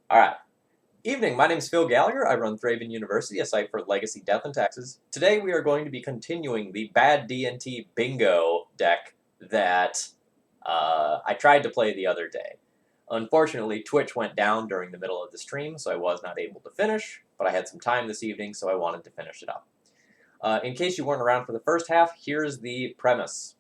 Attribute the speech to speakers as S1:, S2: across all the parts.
S1: Alright. Evening, my name is Phil Gallagher. I run Thraben University, a site for legacy death and taxes. Today we are going to be continuing the bad D&T Bingo deck that I tried to play the other day. Unfortunately, Twitch went down during the middle of the stream, so I was not able to finish, but I had some time this evening, so I wanted to finish it up. In case you weren't around for the first half, here's the premise.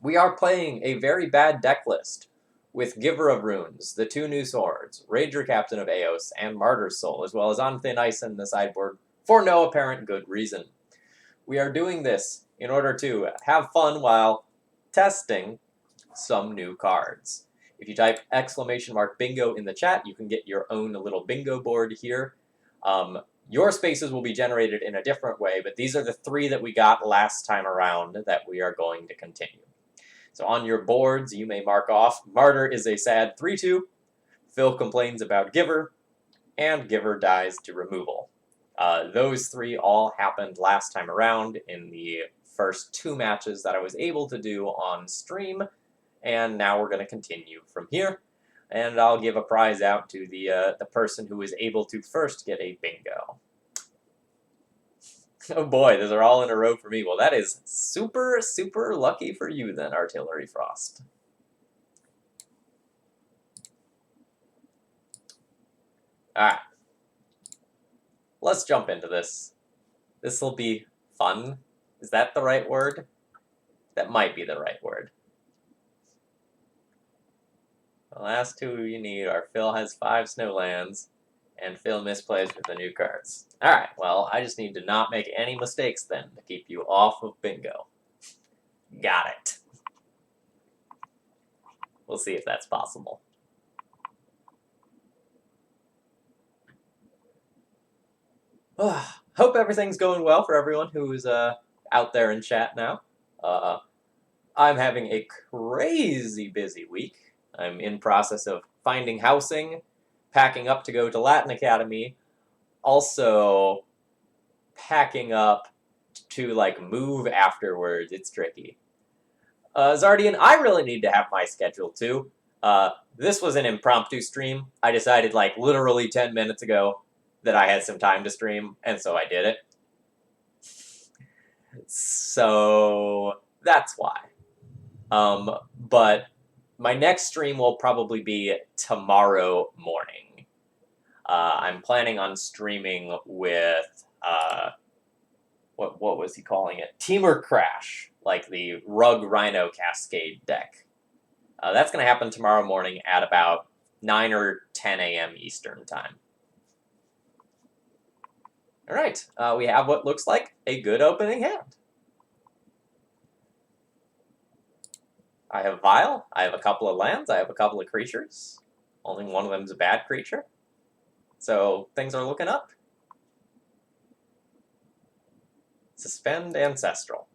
S1: We are playing a very bad deck list with Giver of Runes, the two new swords, Ranger Captain of Eos, and Martyr's Soul, as well as On Thin Ice in the sideboard, for no apparent good reason. We are doing this in order to have fun while testing some new cards. If you type !bingo in the chat, you can get your own little bingo board here. Your spaces will be generated in a different way, but these are the three that we got last time around that we are going to continue. So on your boards, you may mark off Martyr is a sad 3-2, Phil complains about Giver, and Giver dies to removal. Those three all happened last time around in the first two matches that I was able to do on stream, and now we're going to continue from here. And I'll give a prize out to the person who is able to first get a bingo. Oh boy, those are all in a row for me. Well, that is super, super lucky for you then, Artillery Frost. Alright. Let's jump into this. This'll be fun. Is that the right word? That might be the right word. The last two you need are Phil has 5 snowlands, and Phil misplays with the new cards. Alright, well, I just need to not make any mistakes then to keep you off of bingo. Got it. We'll see if that's possible. Hope everything's going well for everyone who's out there in chat now. I'm having a crazy busy week. I'm in process of finding housing, packing up to go to Latin Academy, also packing up to move afterwards. It's tricky. Zardian, I really need to have my schedule too. This was an impromptu stream. I decided literally 10 minutes ago that I had some time to stream, and so I did it. So that's why. But my next stream will probably be tomorrow morning. I'm planning on streaming with, what was he calling it? Teamer Crash, like the Rug Rhino Cascade deck. That's going to happen tomorrow morning at about 9 or 10 a.m. Eastern Time. All right, we have what looks like a good opening hand. I have Vial, I have a couple of lands, I have a couple of creatures. Only one of them is a bad creature. So things are looking up. Suspend Ancestral.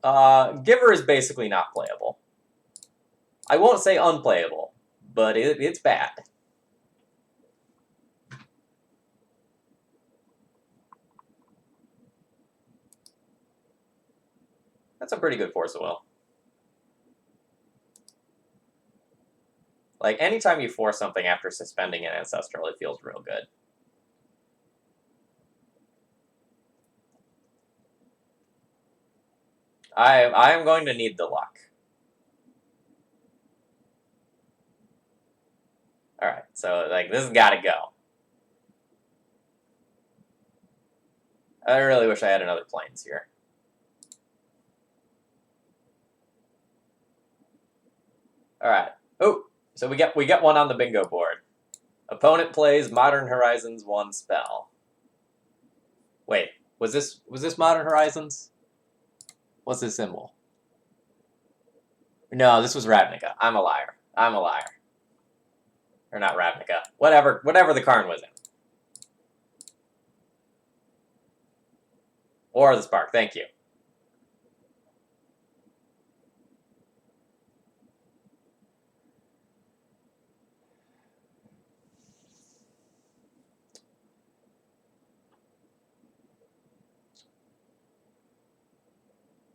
S1: Giver is basically not playable. I won't say unplayable, but it's bad. That's a pretty good Force of Will. Anytime you force something after suspending an Ancestral, it feels real good. I am going to need the luck. Alright, so, this has got to go. I really wish I had another Plains here. Alright. Oh, so we get one on the bingo board. Opponent plays Modern Horizons 1 spell. Wait, was this Modern Horizons? What's this symbol? No, this was Ravnica. I'm a liar. I'm a liar. Or not Ravnica. Whatever the Karn was in. Or the Spark, thank you.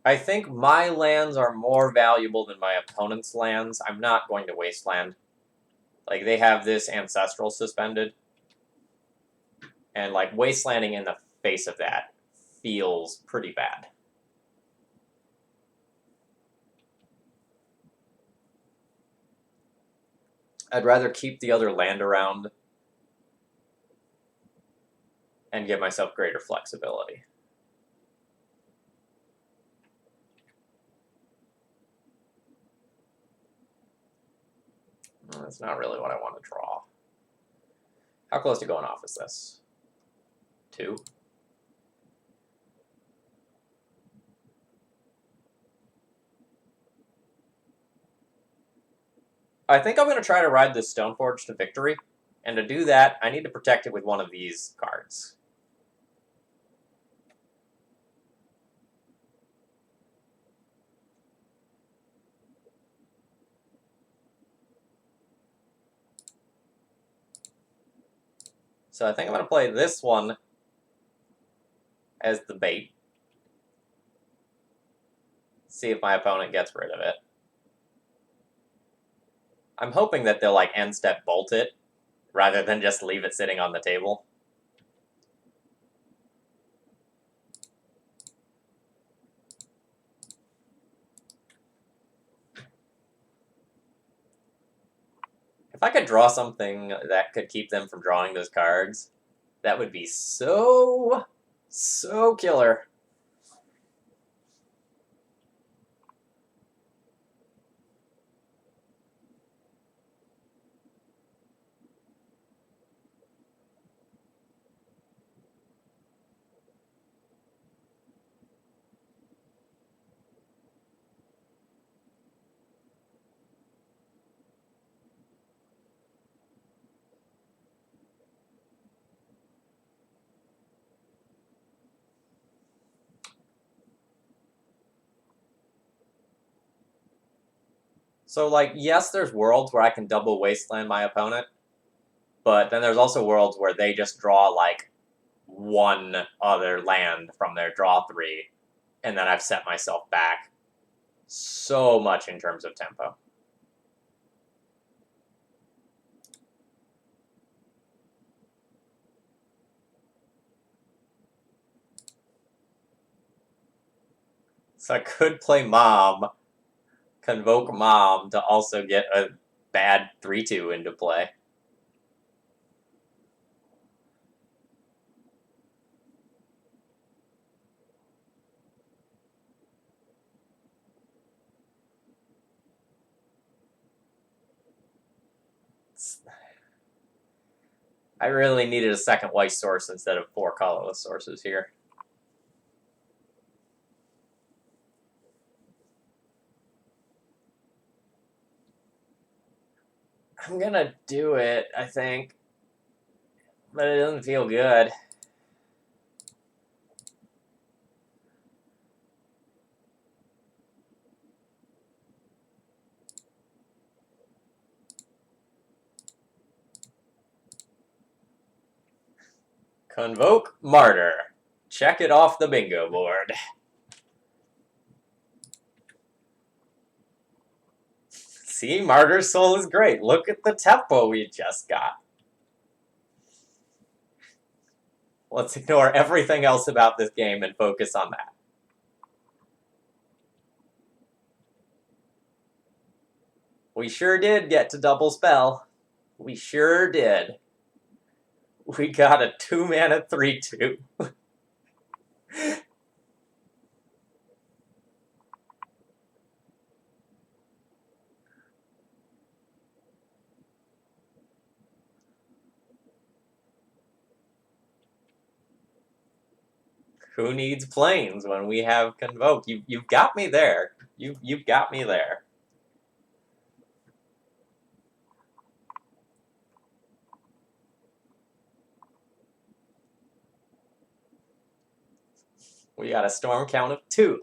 S1: I think my lands are more valuable than my opponent's lands. I'm not going to wasteland. Like, they have this Ancestral suspended, and, like, Wastelanding in the face of that feels pretty bad. I'd rather keep the other land around and give myself greater flexibility. That's not really what I want to draw. How close to going off is this? 2? I think I'm going to try to ride this Stoneforge to victory, and to do that, I need to protect it with one of these cards. So I think I'm going to play this one as the bait. See if my opponent gets rid of it. I'm hoping that they'll, like, end-step bolt it, rather than just leave it sitting on the table. If I could draw something that could keep them from drawing those cards, that would be so killer. So, like, yes, there's worlds where I can double wasteland my opponent, but then there's also worlds where they just draw, like, one other land from their draw 3, and then I've set myself back so much in terms of tempo. So I could play Mom, Convoke Mom to also get a bad 3-2 into play. I really needed a second white source instead of 4 colorless sources here. I'm gonna do it, I think. But it doesn't feel good. Convoke Martyr. Check it off the bingo board. See, Martyr's Soul is great. Look at the tempo we just got. Let's ignore everything else about this game and focus on that. We sure did get to double spell. We sure did. We got a 2-mana 3-2. Who needs planes when we have Convoke? You've got me there. You've got me there. We got a storm count of 2.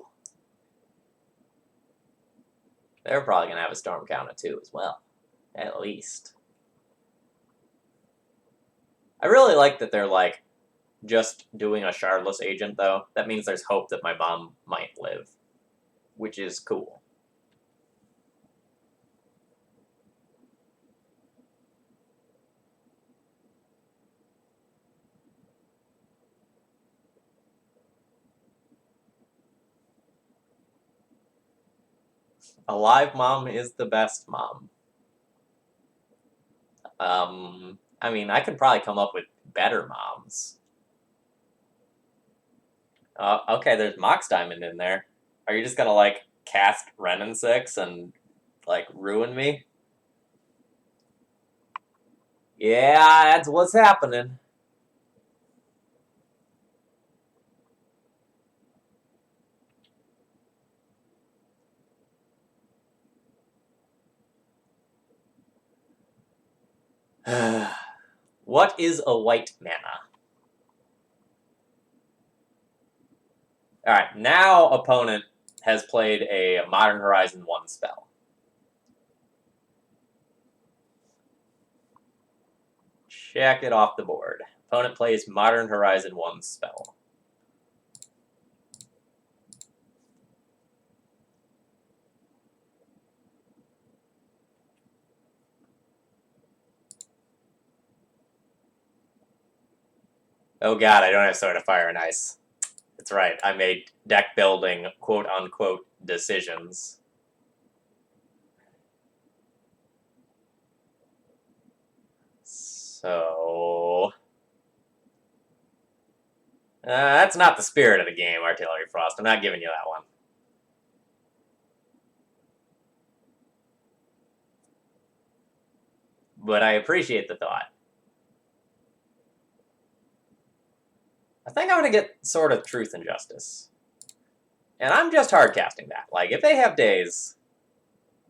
S1: They're probably going to have a storm count of 2 as well. At least. I really like that they're, like, just doing a Shardless Agent, though. That means there's hope that my mom might live. Which is cool. A live mom is the best mom. I mean, I could probably come up with better moms. Okay, there's Mox Diamond in there. Are you just gonna, like, cast Renin 6 and, like, ruin me? Yeah, that's what's happening. What is a white mana? Alright, now opponent has played a Modern Horizon 1 spell. Check it off the board. Opponent plays Modern Horizon 1 spell. Oh god, I don't have Sword of Fire and Ice. That's right, I made deck building quote-unquote decisions. So... that's not the spirit of the game, Artillery Frost. I'm not giving you that one. But I appreciate the thought. I think I'm going to get Sword of Truth and Justice. And I'm just hardcasting that. Like, if they have days,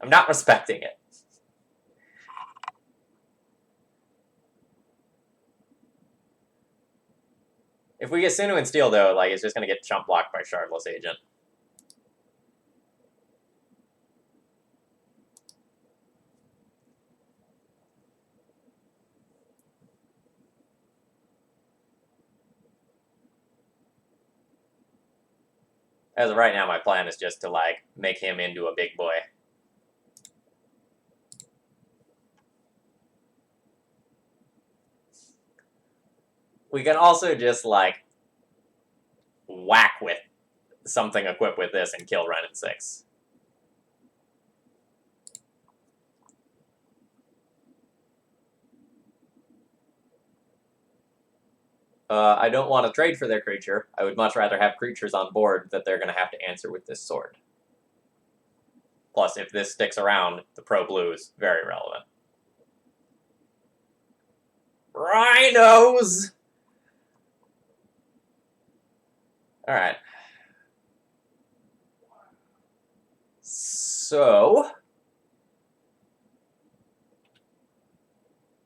S1: I'm not respecting it. If we get Sinu and Steel, though, like, it's just going to get chump blocked by Shardless Agent. As of right now, my plan is just to, like, make him into a big boy. We can also just, like, whack with something equipped with this and kill Renin 6. I don't want to trade for their creature. I would much rather have creatures on board that they're going to have to answer with this sword. Plus, if this sticks around, the Pro Blue is very relevant. Rhinos! Alright. So...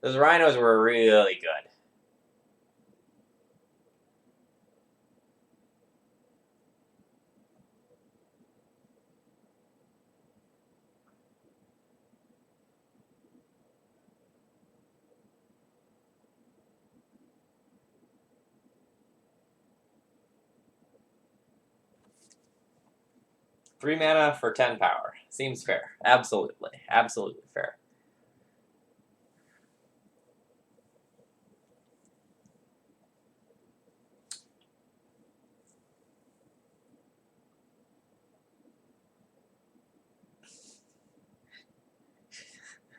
S1: those Rhinos were really good. Three mana for 10 power. Seems fair. Absolutely. Absolutely fair.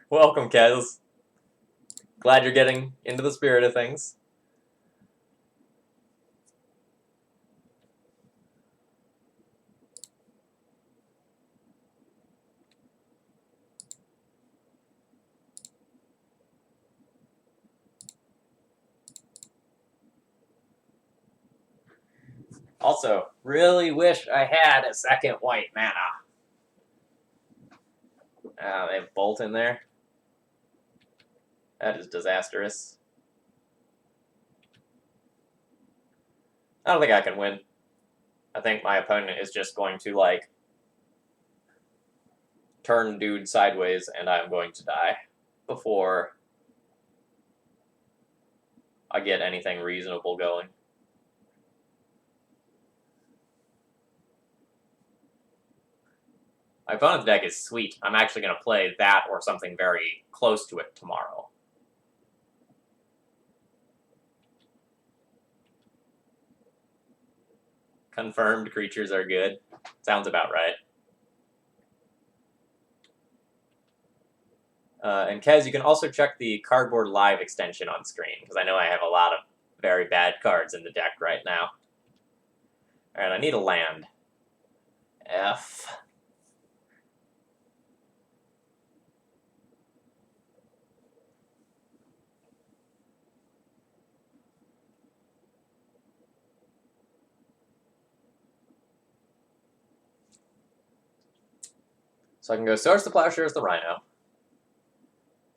S1: Welcome, Kez. Glad you're getting into the spirit of things. Also, really wish I had a second white mana. They have Bolt in there. That is disastrous. I don't think I can win. I think my opponent is just going to, like, turn dude sideways and I'm going to die before I get anything reasonable going. My opponent's deck is sweet. I'm actually going to play that or something very close to it tomorrow. Confirmed creatures are good. Sounds about right. And Kez, you can also check the Cardboard Live extension on screen, because I know I have a lot of very bad cards in the deck right now. Alright, I need a land. F. So I can go Source the Plowshares the Rhino.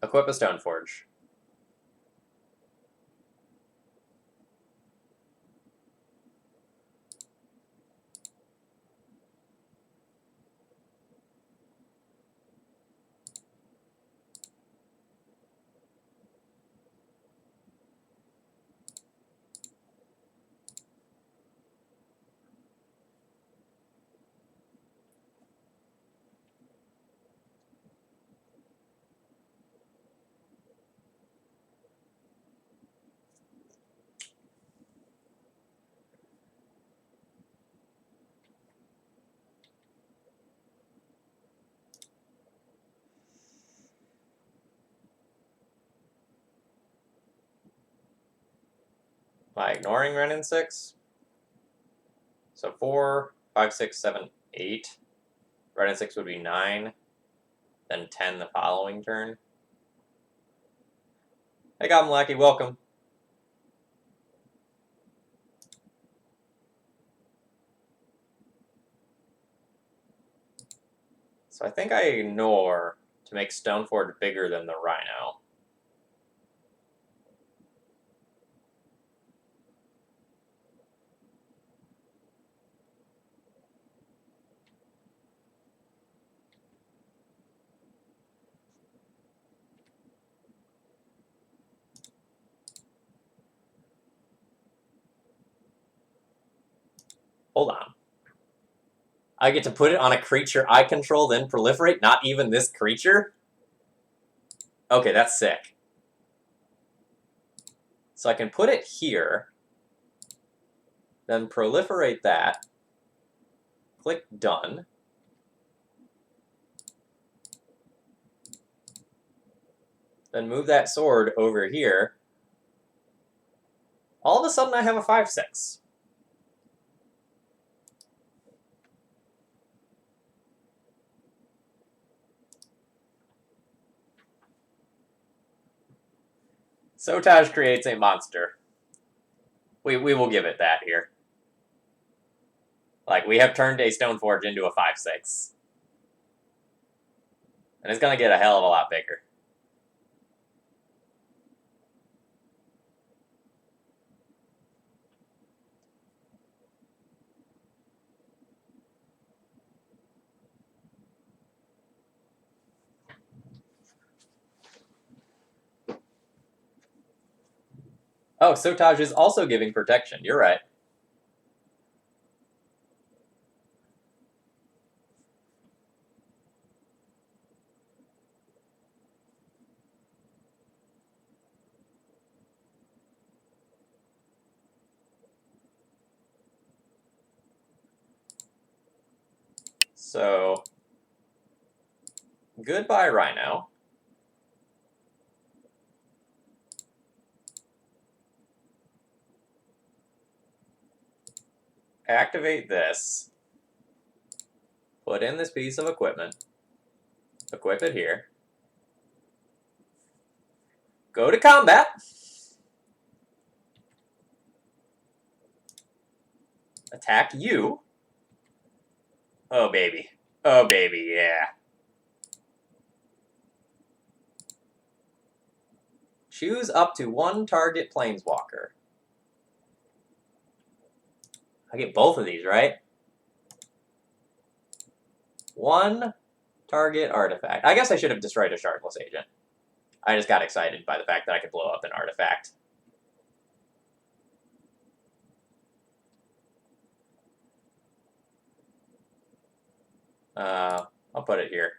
S1: Equip a Stoneforge. Am I ignoring Renin 6? So 4, 5, 6, 7, 8. Renin 6 would be 9. Then 10 the following turn. Hey, Goblin Lackey, welcome. So I think I ignore to make Stoneforge bigger than the Rhino. Hold on. I get to put it on a creature I control, then proliferate? Not even this creature? Okay, that's sick. So I can put it here, then proliferate that, click Done, then move that sword over here. All of a sudden I have a 5/6. Sotaj creates a monster. We will give it that here. Like, we have turned a Stoneforge into a 5/6. And it's going to get a hell of a lot bigger. Oh, Sotaj is also giving protection. You're right. So, goodbye, Rhino. Activate this. Put in this piece of equipment. Equip it here. Go to combat. Attack you. Oh, baby. Oh, baby, yeah. Choose up to one target planeswalker. I get both of these, right? One target artifact. I guess I should have destroyed a Shardless Agent. I just got excited by the fact that I could blow up an artifact. I'll put it here.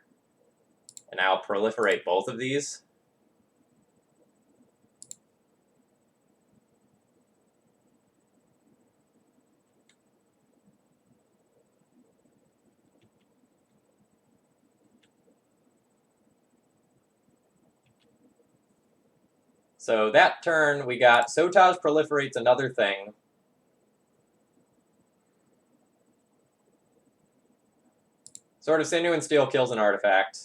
S1: And I'll proliferate both of these. So that turn, we got Sotaj proliferates another thing. Sword of Sinew and Steel kills an artifact.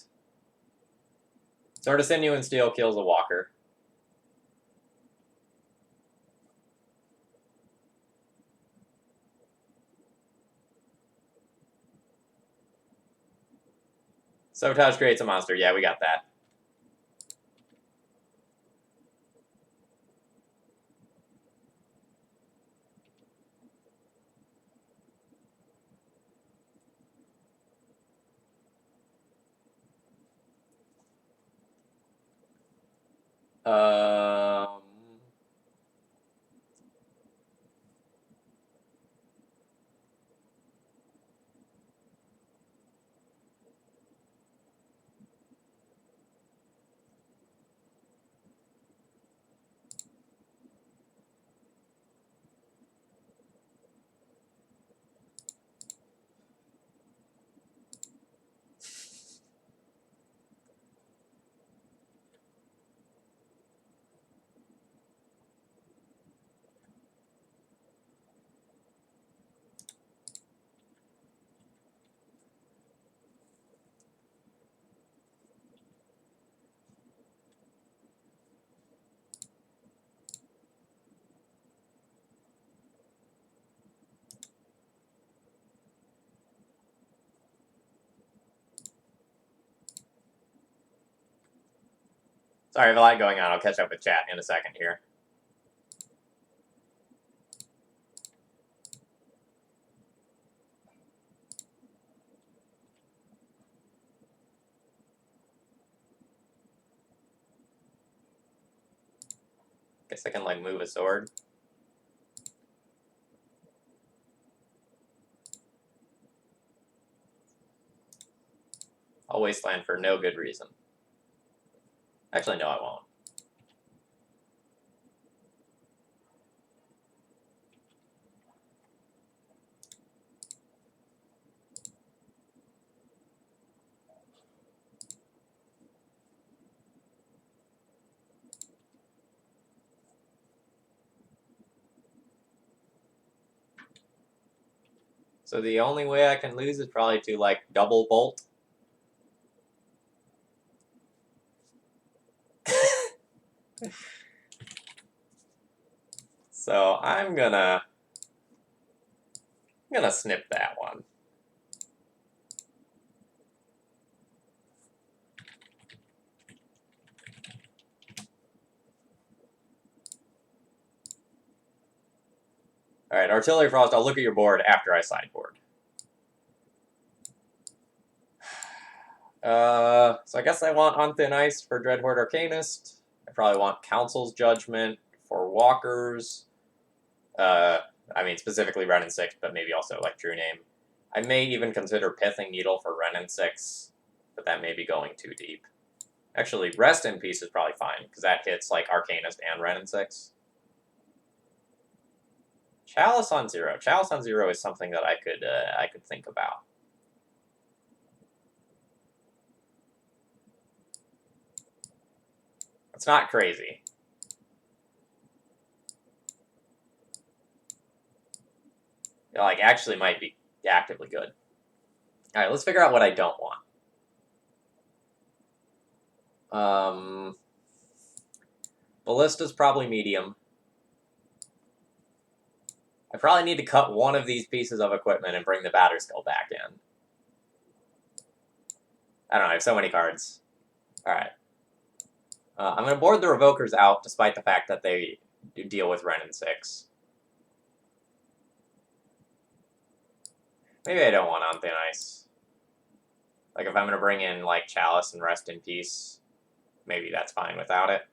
S1: Sword of Sinew and Steel kills a walker. Sotaj creates a monster. Yeah, we got that. Um, Sorry, I have a lot going on. I'll catch up with chat in a second here. Guess I can, like, move a sword. I'll wasteland for no good reason. Actually, no, I won't. So the only way I can lose is probably to, like, double bolt. So I'm gonna snip that one. All right, Artillery Frost. I'll look at your board after I sideboard. So I guess I want On Thin Ice for Dreadhorde Arcanist. I probably want Council's Judgment for Walkers. I mean, specifically Ren and 6, but maybe also, like, True Name. I may even consider Pithing Needle for Ren and 6, but that may be going too deep. Actually, Rest in Peace is probably fine, because that hits, like, Arcanist and Ren and 6. Chalice on 0. Chalice on 0 is something that I could think about. It's not crazy. It, like, actually might be actively good. All right, let's figure out what I don't want. Ballista's probably medium. I probably need to cut one of these pieces of equipment and bring the Batterskull back in. I don't know, I have so many cards. Alright. I'm going to board the Revokers out, despite the fact that they do deal with Ren and 6. Maybe I don't want On Thin Ice. Like, if I'm going to bring in, like, Chalice and Rest in Peace, maybe that's fine without it.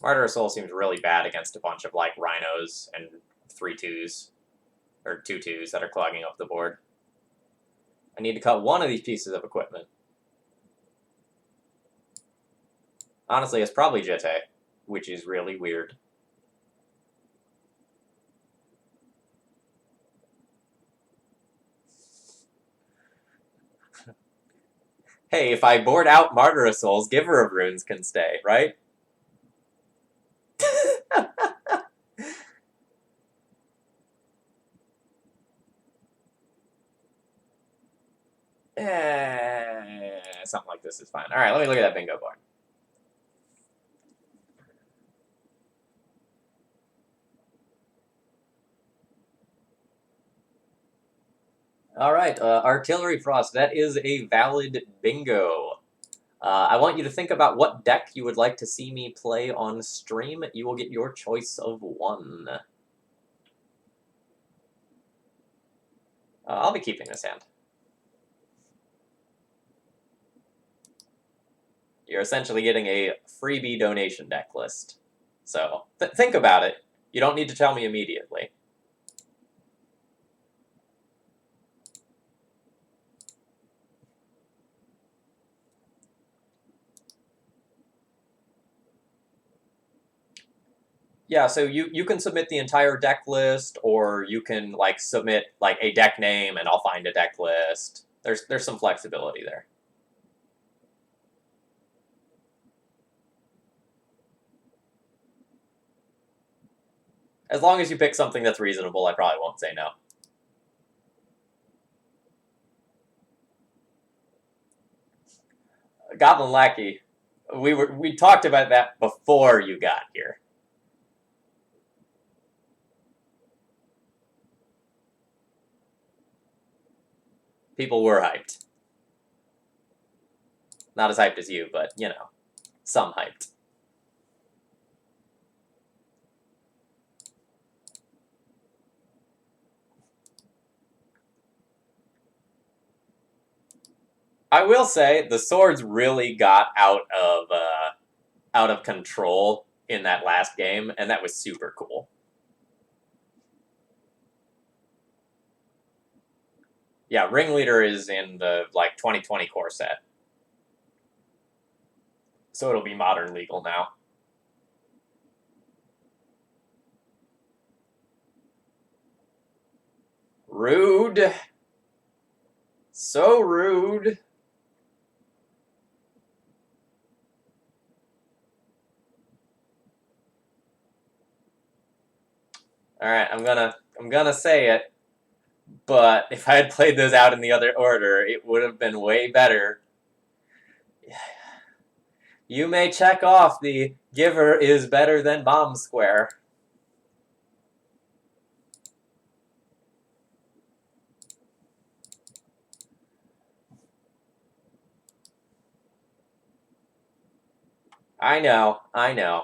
S1: Martyr of Soul seems really bad against a bunch of, like, Rhinos and 3/2s. Or 2/2s that are clogging up the board. I need to cut one of these pieces of equipment. Honestly, it's probably Jete, which is really weird. Hey, if I board out Martyr of Souls, Giver of Runes can stay, right? Something like this is fine. All right, let me look at that bingo board. All right, Artillery Frost. That is a valid bingo. I want you to think about what deck you would like to see me play on stream. You will get your choice of one. I'll be keeping this hand. You're essentially getting a freebie donation deck list. So think about it. You don't need to tell me immediately. Yeah, so you can submit the entire deck list, or you can like submit like a deck name, and I'll find a deck list. There's some flexibility there. As long as you pick something that's reasonable, I probably won't say no. Goblin Lackey, we talked about that before you got here. People were hyped. Not as hyped as you, but you know, some hyped. I will say the swords really got out of control in that last game, and that was super cool. Yeah, Ringleader is in the like 2020 core set, so it'll be modern legal now. Rude. So rude. All right, I'm gonna say it, but if I had played those out in the other order, it would have been way better. You may check off the Giver is better than Bomb Square. I know, I know.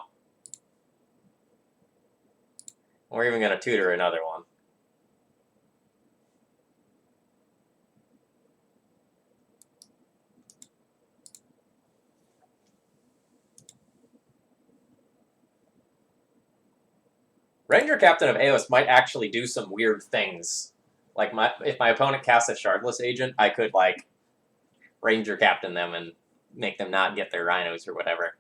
S1: We're even gonna tutor another one. Ranger Captain of Eos might actually do some weird things. Like if my opponent casts a Shardless Agent, I could like Ranger Captain them and make them not get their rhinos or whatever.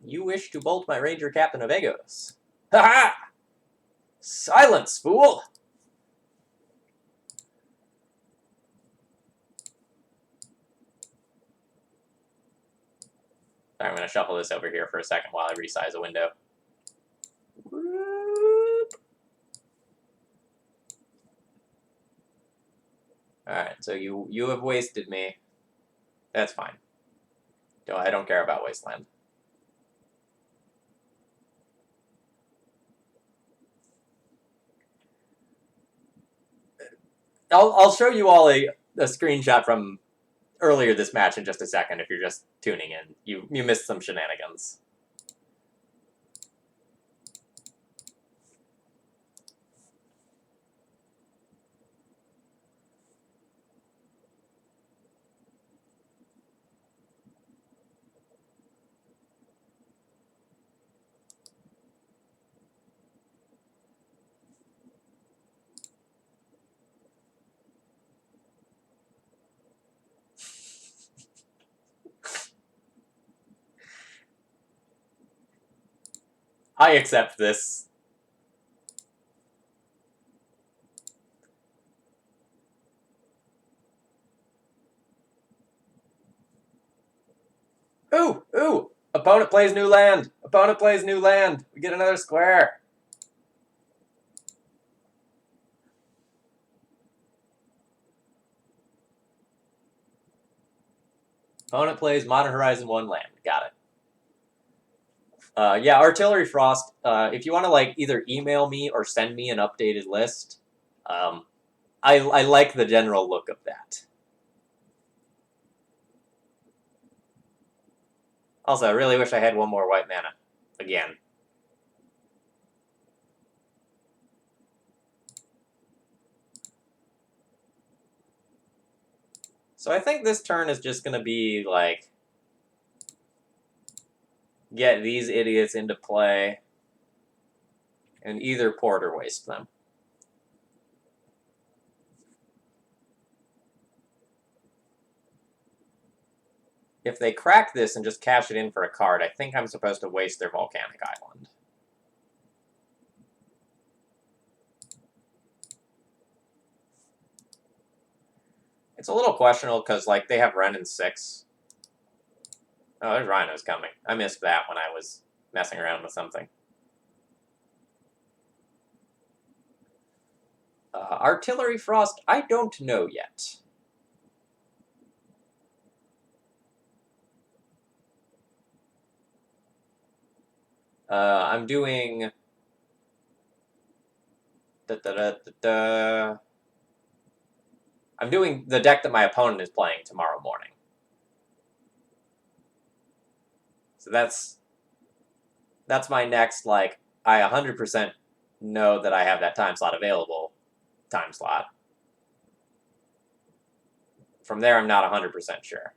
S1: You wish to bolt my Ranger Captain of Egos. Ha ha! Silence, fool! Sorry, I'm going to shuffle this over here for a second while I resize a window. Alright, so you have wasted me. That's fine. I don't care about Wasteland. I'll show you all a screenshot from earlier this match in just a second if you're just tuning in. You missed some shenanigans. I accept this. Ooh, ooh! Opponent plays new land. Opponent plays new land. We get another square. Opponent plays Modern Horizon 1 land. Got it. Yeah, Artillery Frost. If you want to like either email me or send me an updated list, I like the general look of that. Also, I really wish I had one more white mana. Again. So I think this turn is just going to be, like, get these idiots into play and either port or waste them. If they crack this and just cash it in for a card, I think I'm supposed to waste their Volcanic Island. It's a little questionable because, like, they have Wrenn in 6. Oh, there's Rhinos coming. I missed that when I was messing around with something. Artillery Frost, I don't know yet. I'm doing... I'm doing the deck that my opponent is playing tomorrow morning. So that's my next, like, I 100% know that I have that time slot available time slot. From there, I'm not 100% sure.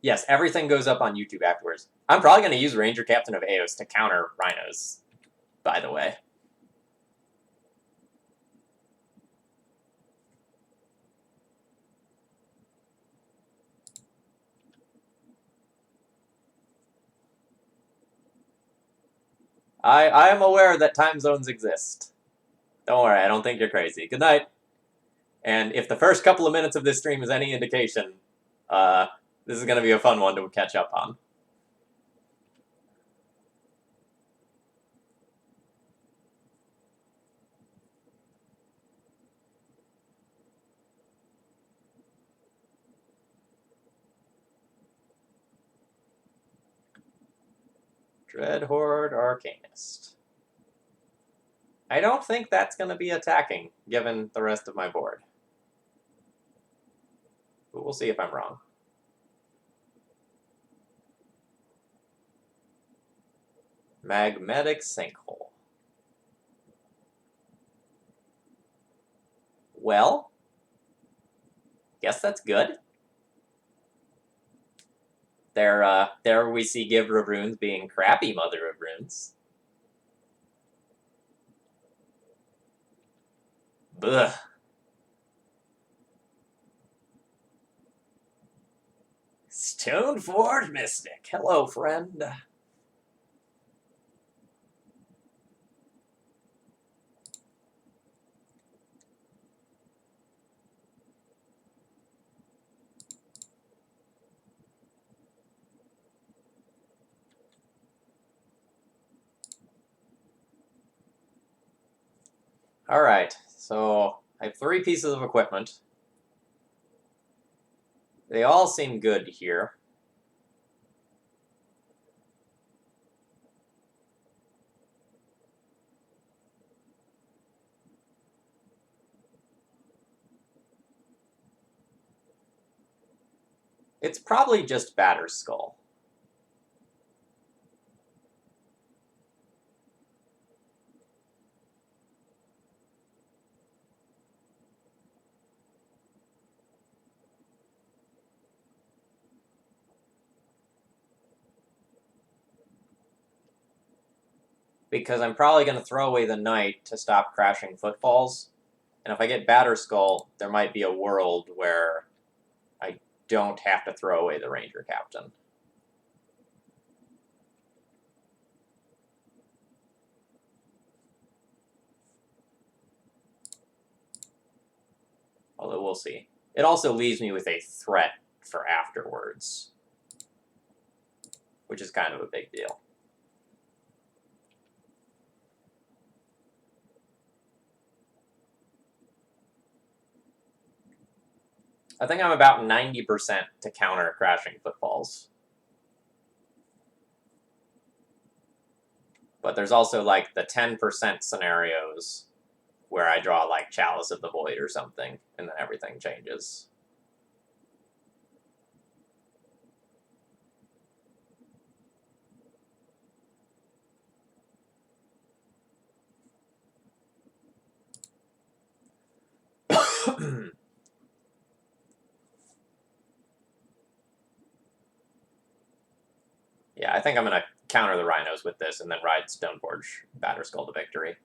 S1: Yes, everything goes up on YouTube afterwards. I'm probably going to use Ranger Captain of Eos to counter Rhinos, by the way. I am aware that time zones exist. Don't worry, I don't think you're crazy. Good night. And if the first couple of minutes of this stream is any indication, this is going to be a fun one to catch up on. Dreadhorde Arcanist. I don't think that's going to be attacking, given the rest of my board. But we'll see if I'm wrong. Magnetic Sinkhole. Well, guess that's good. There we see Giver of Runes being crappy Mother of Runes. Ugh. Stoneforge Mystic. Hello, friend. Alright, so I have 3 pieces of equipment. They all seem good here. It's probably just Batterskull. Because I'm probably going to throw away the Knight to stop crashing Footfalls. And if I get Batterskull, there might be a world where I don't have to throw away the Ranger Captain. we'll see. It also leaves me with a threat for afterwards, which is kind of a big deal. I think I'm about 90% to counter crashing footfalls. But there's also like the 10% scenarios where I draw like Chalice of the Void or something, and then everything changes. Yeah, I think I'm going to counter the Rhinos with this and then ride Stoneforge Batterskull to victory.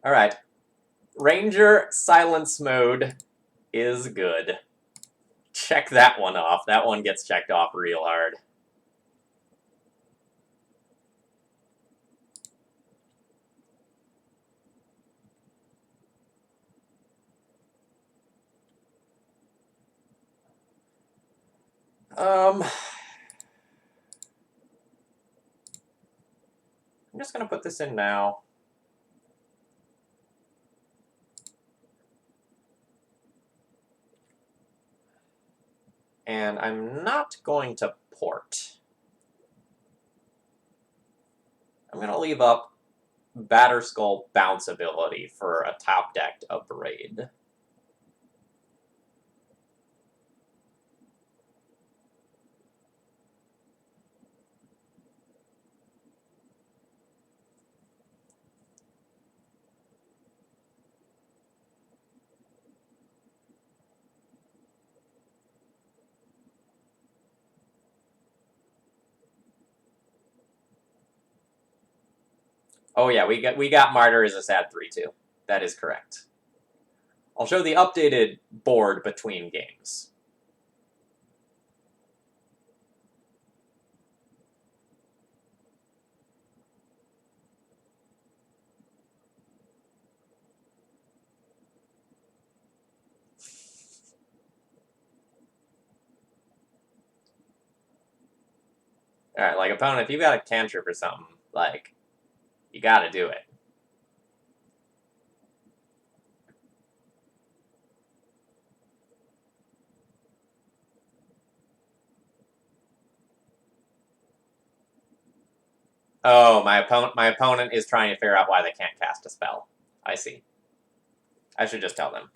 S1: All right. Ranger Silence Mode is good. Check that one off. That one gets checked off real hard. I'm just going to put this in now. And I'm not going to port. I'm going to leave up Batterskull bounce ability for a top-decked upgrade. Oh yeah, we got Martyr as a sad 3-2. That is correct. I'll show the updated board between games. Alright, like, opponent, if you got a cantrip or something, like, you gotta do it. Oh, my opponent is trying to figure out why they can't cast a spell. I see. I should just tell them.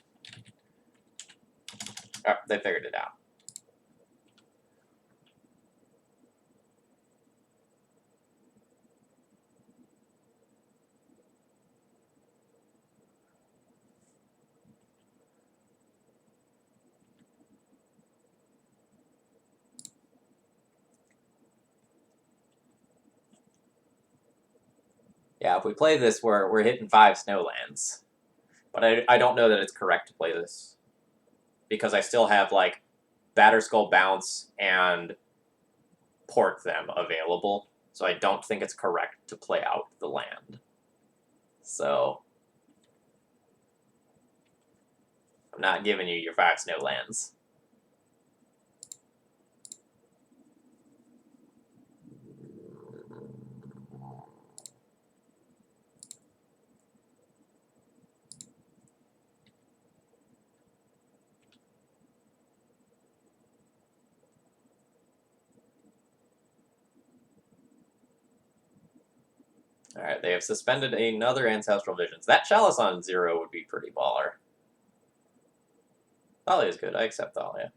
S1: Oh, they figured it out. Yeah, if we play this, we're hitting 5 snowlands. But I don't know that it's correct to play this. Because I still have, like, Batterskull Bounce and Port them available. So I don't think it's correct to play out the land. So I'm not giving you your 5 snowlands. Alright, they have suspended another Ancestral Visions. That Chalice on 0 would be pretty baller. Thalia is good. I accept Thalia.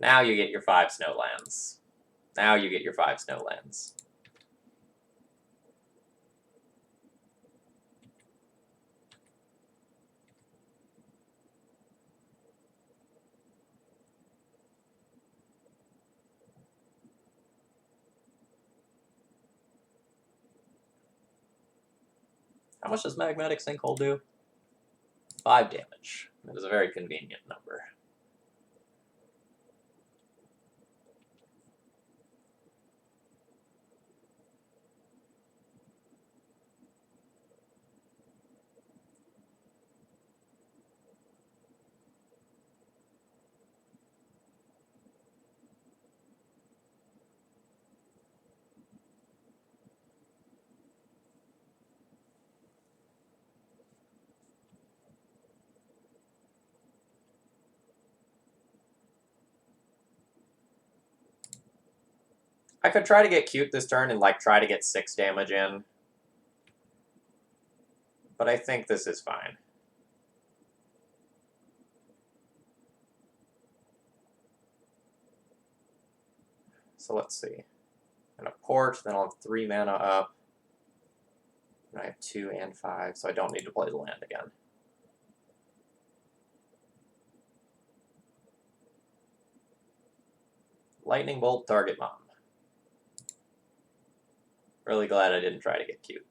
S1: Now you get your 5 snowlands. Now you get your 5 snow lands. How much does Magmatic Sinkhole do? 5 damage. It is a very convenient number. I could try to get cute this turn and like try to get 6 damage in. But I think this is fine. So let's see. I'm gonna port, then I'll have 3 mana up. And I have 2 and 5, so I don't need to play the land again. Lightning Bolt, target Mom. Really glad I didn't try to get cute.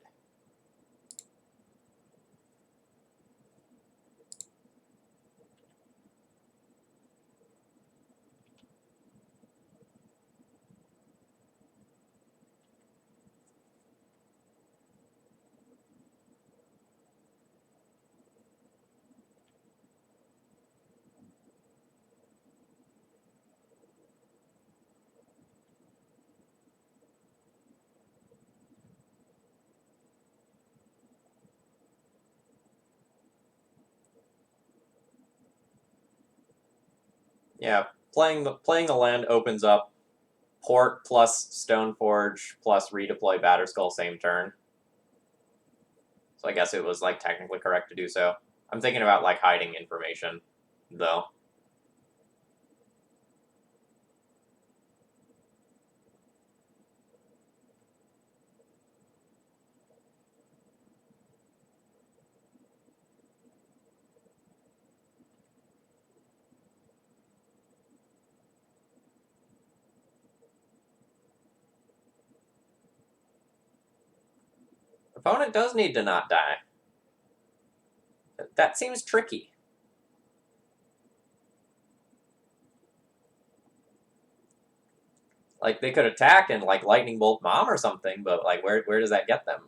S1: Yeah, playing the land opens up port plus Stoneforge plus redeploy Batterskull same turn. So I guess it was like technically correct to do so. I'm thinking about like hiding information, though. Opponent does need to not die. That seems tricky. Like, they could attack and, like, Lightning Bolt Mom or something, but, like, where does that get them?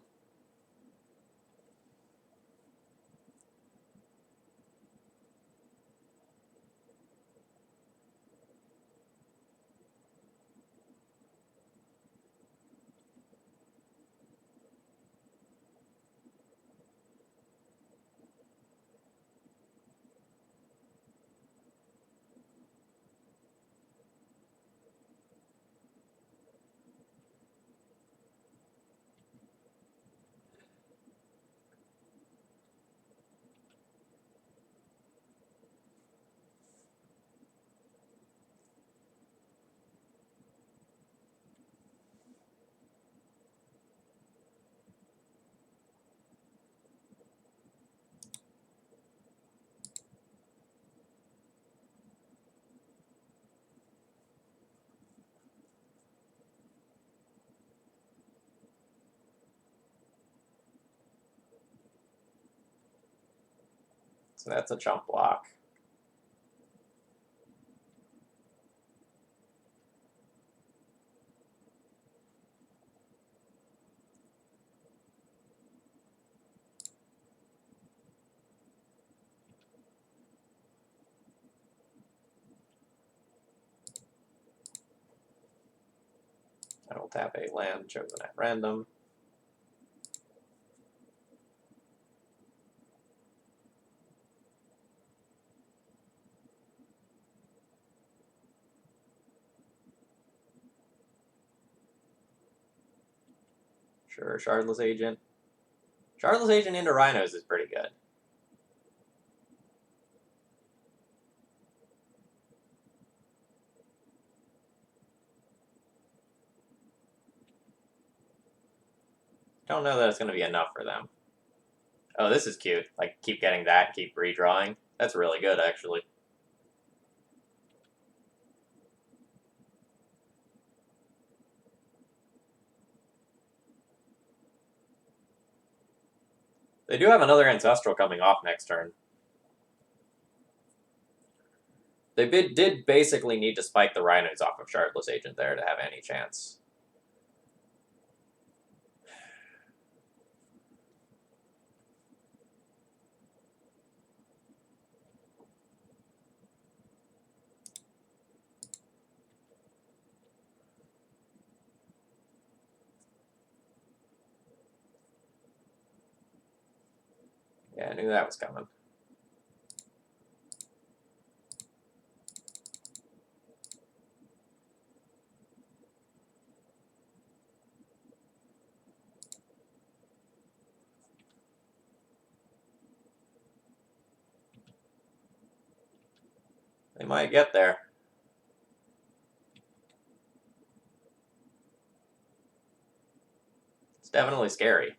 S1: So that's a chump block. I will tap a land chosen at random. Sure, Shardless Agent. Shardless Agent into Rhinos is pretty good. don't know that it's going to be enough for them. Oh, this is cute. Like, keep getting that, keep redrawing. That's really good, actually. They do have another Ancestral coming off next turn. They did basically need to spike the Rhinos off of Shardless Agent there to have any chance. Yeah, I knew that was coming. They might get there. It's definitely scary.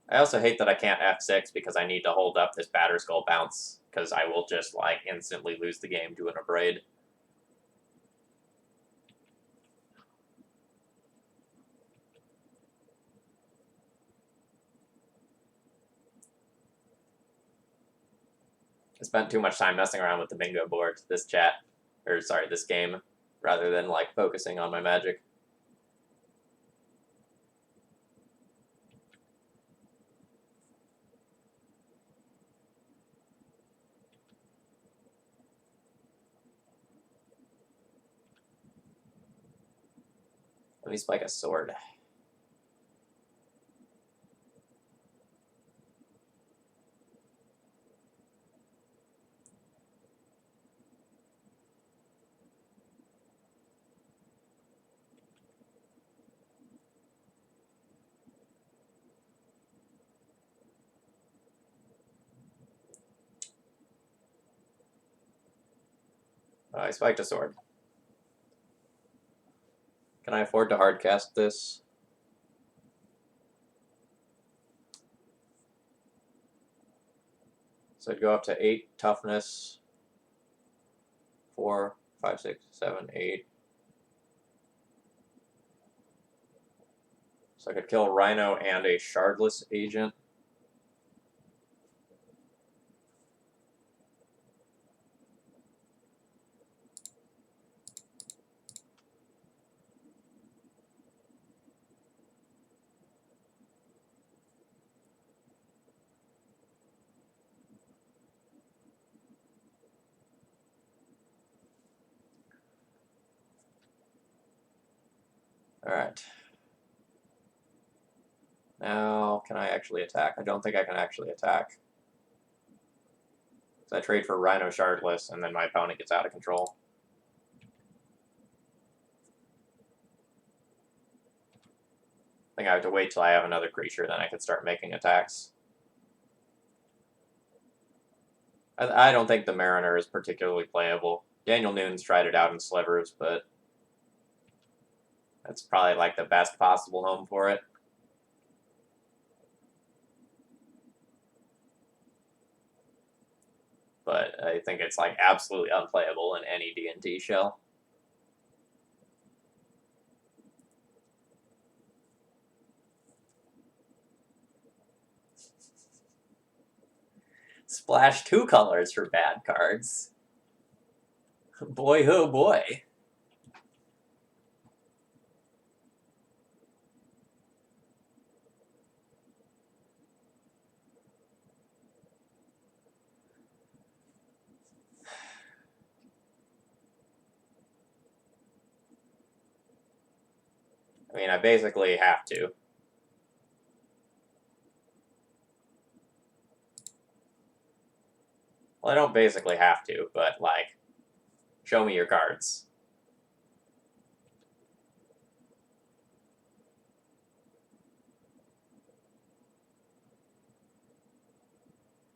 S1: I also hate that I can't F6 because I need to hold up this Batterskull bounce, because I will just, like, instantly lose the game to an Abrade. I spent too much time messing around with the bingo board, this game, rather than, like, focusing on my magic. Let me spike a sword. I spiked a sword. Can I afford to hardcast this? So I'd go up to 8 toughness. 4, 5, 6, 7, 8. So I could kill a Rhino and a Shardless Agent. Alright. Now, can I actually attack? I don't think I can actually attack. So I trade for Rhino Shardless, and then my opponent gets out of control. I think I have to wait till I have another creature, then I can start making attacks. I don't think the Mariner is particularly playable. Daniel Noon's tried it out in Slivers, but that's probably like the best possible home for it. But I think it's like absolutely unplayable in any D&T shell. Splash 2 colors for bad cards. Boy, oh boy. I mean, I basically have to. Well, I don't basically have to, but, like, show me your cards.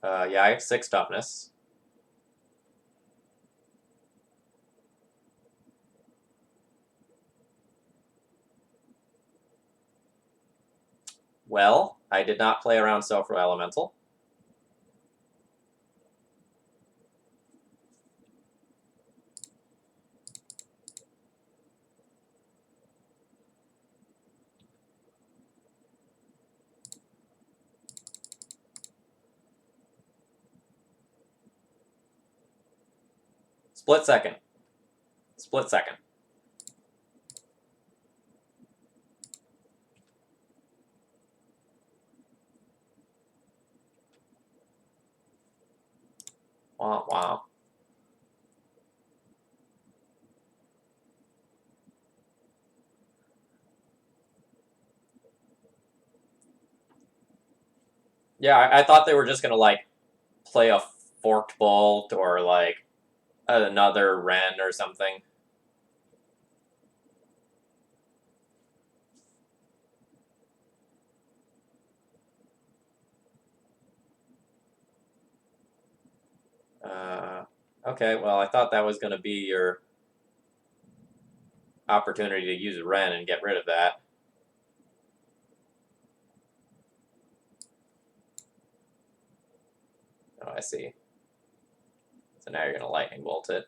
S1: Yeah, I have 6 toughness. Well, I did not play around Sulfur Elemental. Split second. Split second. Wow, wow. Yeah, I thought they were just gonna like play a forked bolt or like another Ren or something. Okay, well, I thought that was gonna be your opportunity to use a Ren and get rid of that. Oh, I see. So now you're gonna lightning bolt it.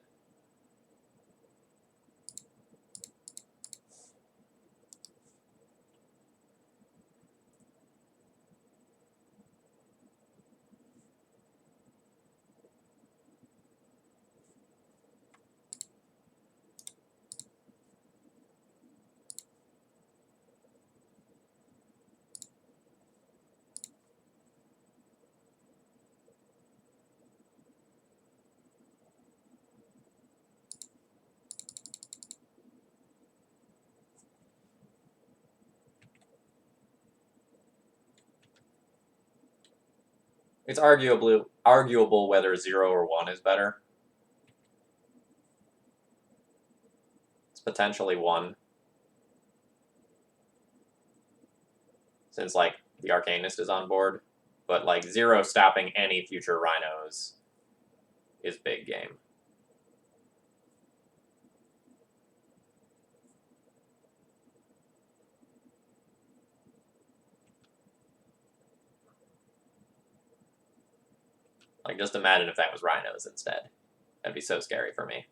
S1: It's arguable whether 0 or 1 is better. It's potentially 1. Since, like, the Arcanist is on board. But, like, 0 stopping any future Rhinos is big game. Like, just imagine if that was Rhinos instead. That'd be so scary for me.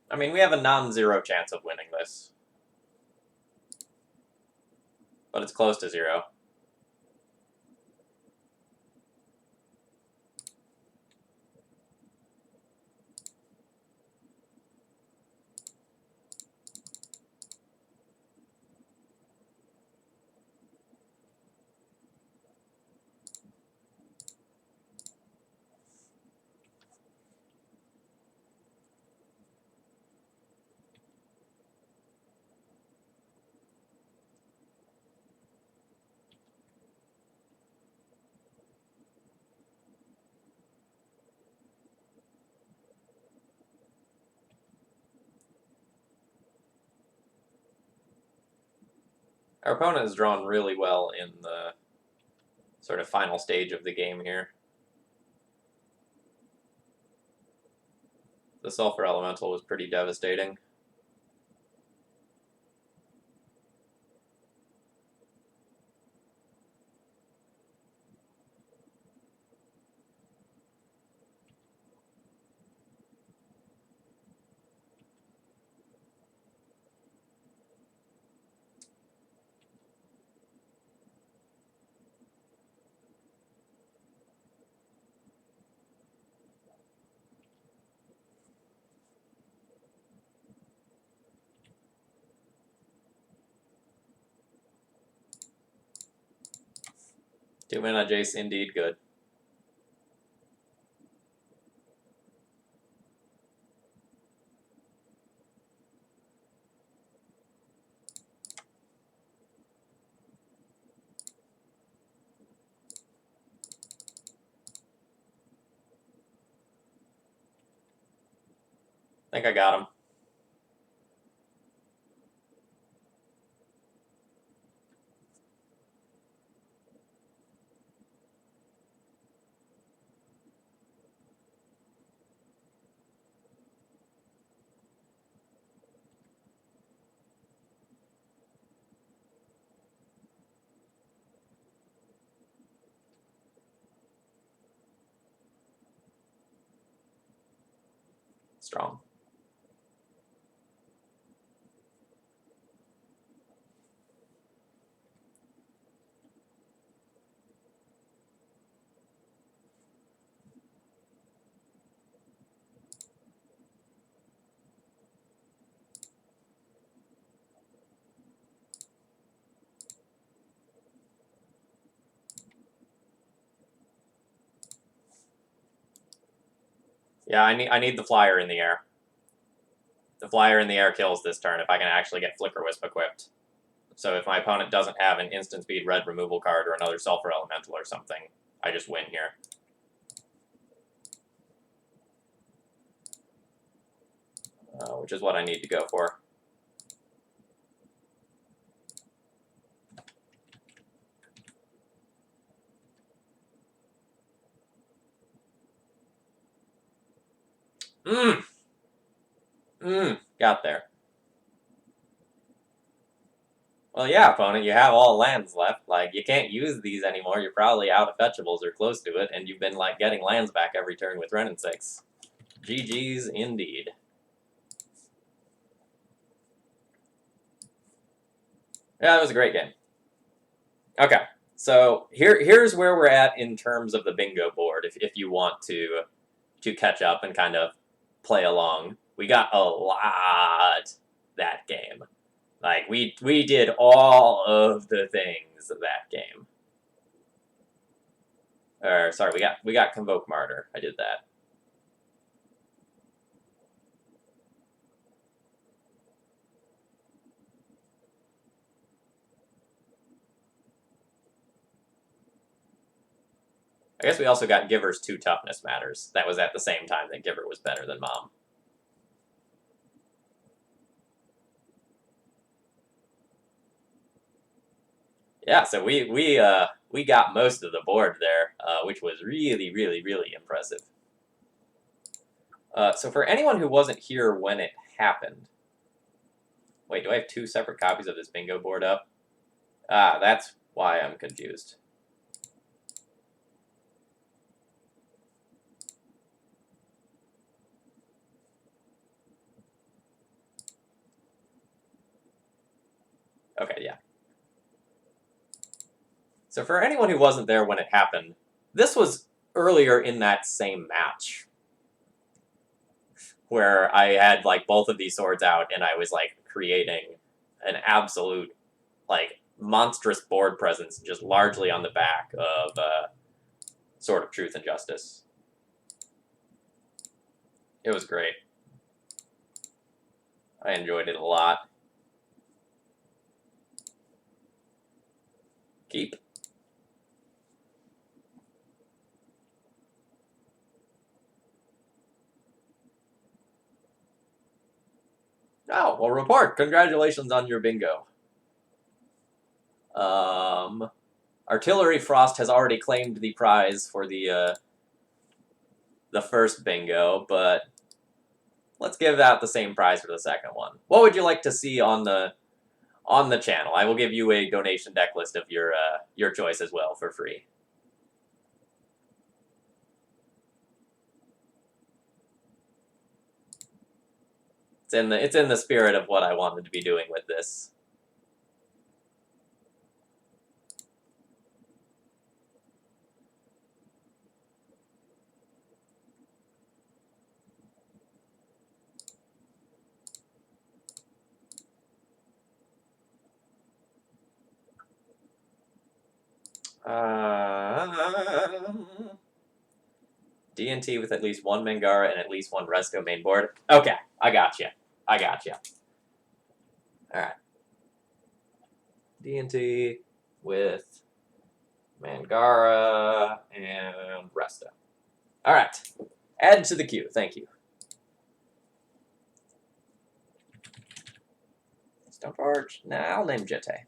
S1: I mean, we have a non-zero chance of winning this. But it's close to 0. Our opponent is drawn really well in the sort of final stage of the game here. The Sulfur Elemental was pretty devastating. Two-mana Jace, indeed good. think I got him. Strong. Yeah, I need the flyer in the air. The flyer in the air kills this turn if I can actually get Flicker Wisp equipped. So if my opponent doesn't have an instant speed red removal card or another Sulfur Elemental or something, I just win here. Which is what I need to go for. Got there. Well, yeah, opponent, you have all lands left. Like, you can't use these anymore. You're probably out of fetchables or close to it, and you've been, like, getting lands back every turn with Wrenn and 6. GG's indeed. Yeah, it was a great game. Okay, so here's where we're at in terms of the bingo board, if you want to catch up and kind of play along. We got a lot that game. Like, we did all of the things of that game. Or, sorry, we got Convoke Martyr. I did that. I guess we also got Giver's 2 Toughness Matters. That was at the same time that Giver was better than Mom. Yeah, so we got most of the board there, which was really, really, really impressive. So for anyone who wasn't here when it happened... Wait, do I have 2 separate copies of this bingo board up? Ah, that's why I'm confused. Okay, yeah. So for anyone who wasn't there when it happened, this was earlier in that same match where I had, like, both of these swords out and I was, like, creating an absolute, like, monstrous board presence just largely on the back of Sword of Truth and Justice. It was great. I enjoyed it a lot. Keep. Oh, well, report. Congratulations on your bingo. Artillery Frost has already claimed the prize for the first bingo, but let's give out the same prize for the second one. What would you like to see on the channel? I will give you a donation deck list of your choice as well for free. It's in the spirit of what I wanted to be doing with this. D&T with at least 1 Mangara and at least 1 Resto main board. Okay, I got you. I got you. All right. D&T with Mangara and Resto. All right. Add to the queue. Thank you. Stoneforge? Nah, I'll name Jete.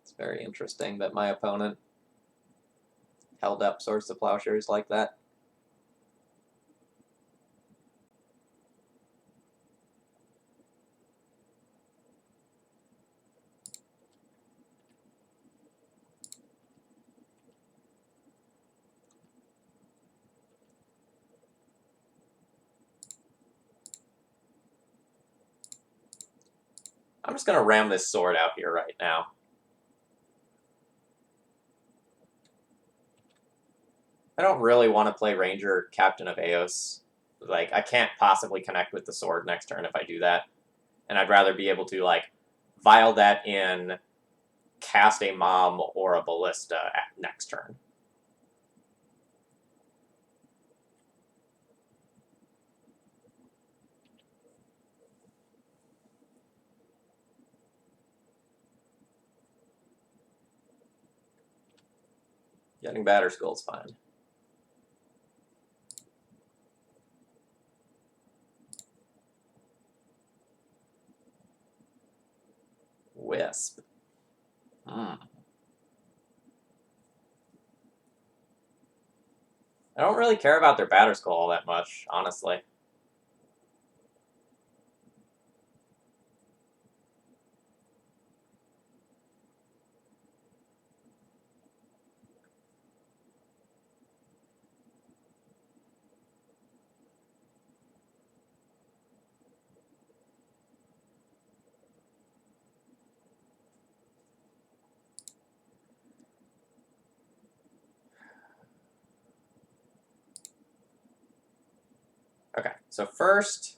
S1: It's very interesting that my opponent held up Swords to Plowshares like that. I'm just going to ram this sword out here right now. I don't really want to play Ranger Captain of Eos. Like, I can't possibly connect with the sword next turn if I do that. And I'd rather be able to, like, vial that in, cast a Mom or a Ballista at next turn. Getting Batterskull's fine. Wisp. I don't really care about their Batterskull all that much, honestly. Okay, so first,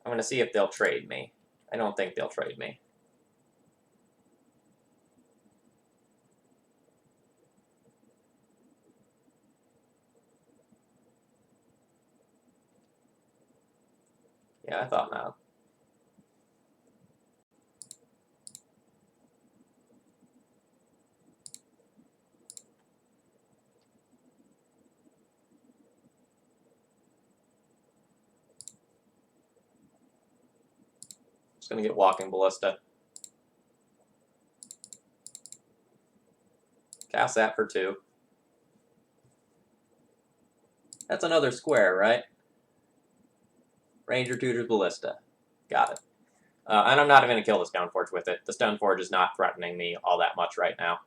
S1: I'm going to see if they'll trade me. I don't think they'll trade me. Yeah, I thought not. Just going to get Walking Ballista. Cast that for 2. That's another square, right? Ranger tutors Ballista. Got it. And I'm not going to kill the Stoneforge with it. The Stoneforge is not threatening me all that much right now.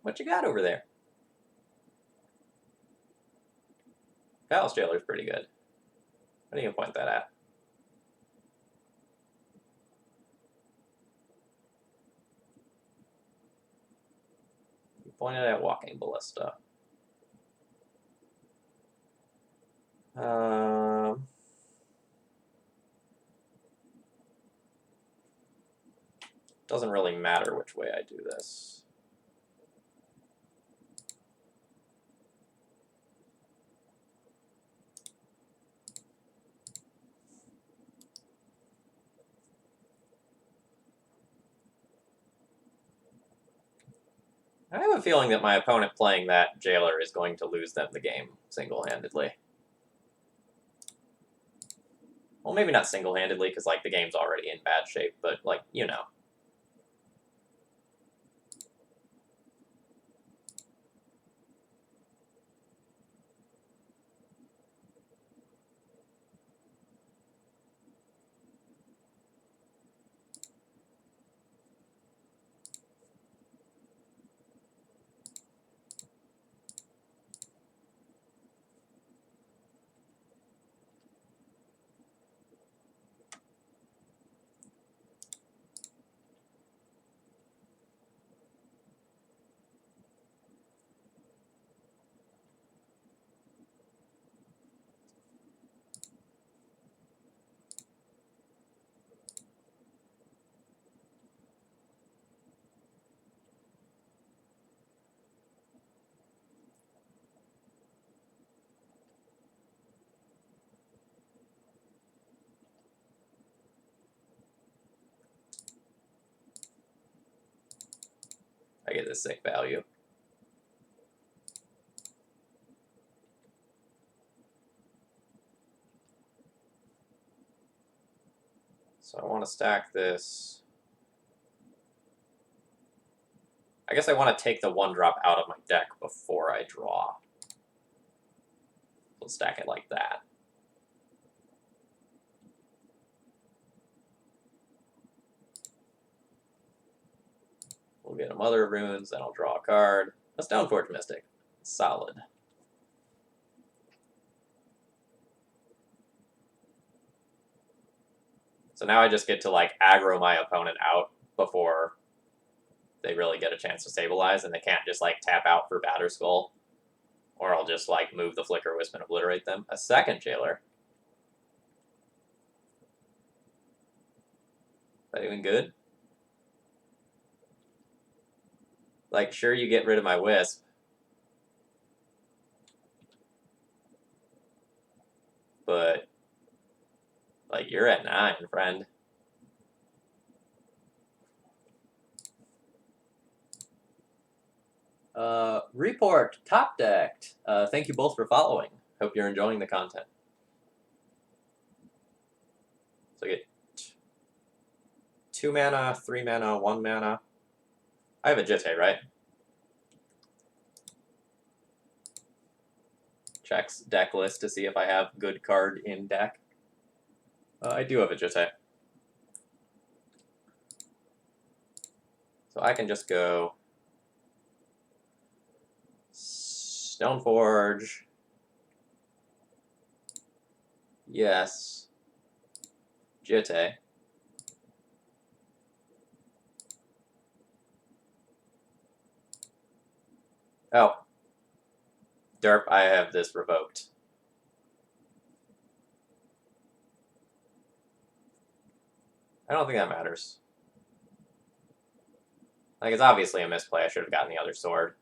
S1: What you got over there? Palace Jailer's pretty good. What do you point that at? You pointed at Walking Ballista. Doesn't really matter which way I do this. I have a feeling that my opponent playing that jailer is going to lose them the game single-handedly. Well, maybe not single-handedly, because, like, the game's already in bad shape, but, like, you know. I get this sick value. So I want to stack this. I guess I want to take the 1-drop out of my deck before I draw. We'll stack it like that. We'll get a Mother of Runes, then I'll draw a card. A Stoneforge Mystic. Solid. So now I just get to, like, aggro my opponent out before they really get a chance to stabilize, and they can't just, like, tap out for Batterskull. Or I'll just, like, move the Flicker Wisp and obliterate them. A second Jailer. Is that even good? Like, sure, you get rid of my Wisp. But, like, you're at 9, friend. Report top decked. Thank you both for following. Hope you're enjoying the content. So I get 2 mana, 3 mana, 1 mana. I have a Jitte, right? Checks deck list to see if I have good card in deck. I do have a Jitte. So I can just go Stoneforge. Yes. Jitte. Oh. Derp, I have this revoked. I don't think that matters. Like, it's obviously a misplay. I should have gotten the other sword.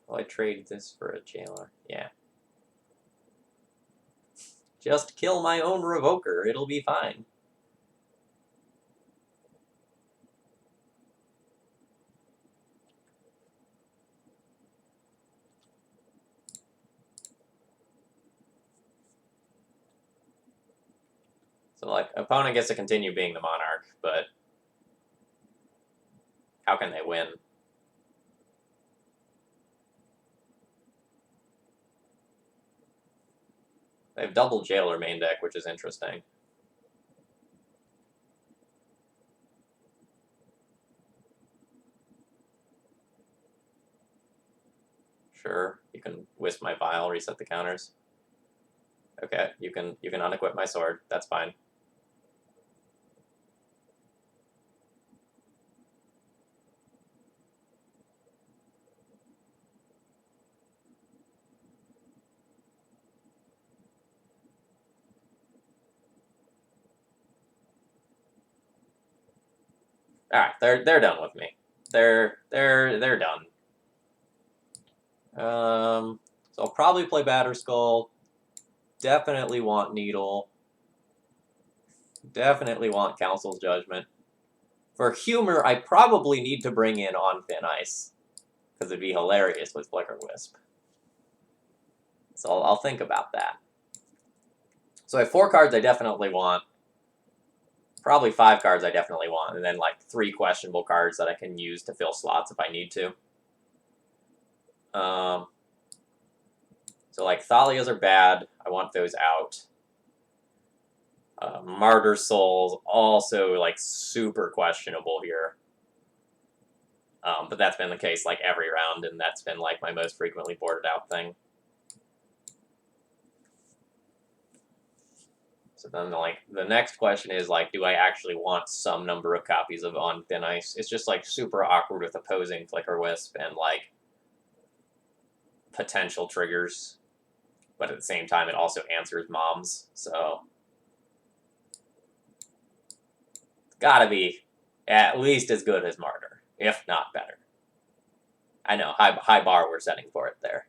S1: Will I trade this for a jailer? Yeah. Just kill my own revoker. It'll be fine. So, like, opponent gets to continue being the monarch, but how can they win? They have double jailer main deck, which is interesting. Sure, you can wisp my vial, reset the counters. Okay, you can unequip my sword. That's fine. All right, they're done with me. They're done. So I'll probably play Batterskull. Definitely want Needle. Definitely want Council's Judgment. For humor, I probably need to bring in On Thin Ice, because it'd be hilarious with Flicker Wisp. So I'll think about that. So I have 4 cards I definitely want. Probably 5 cards I definitely want, and then like 3 questionable cards that I can use to fill slots if I need to. So like Thalias are bad. I want those out. Martyr Souls also like super questionable here. But that's been the case like every round, and that's been like my most frequently boarded out thing. So then like the next question is like, do I actually want some number of copies of On Thin Ice? It's just like super awkward with opposing Flicker Wisp and like potential triggers. But at the same time, it also answers moms, so it's gotta be at least as good as Martyr, if not better. I know, high bar we're setting for it there.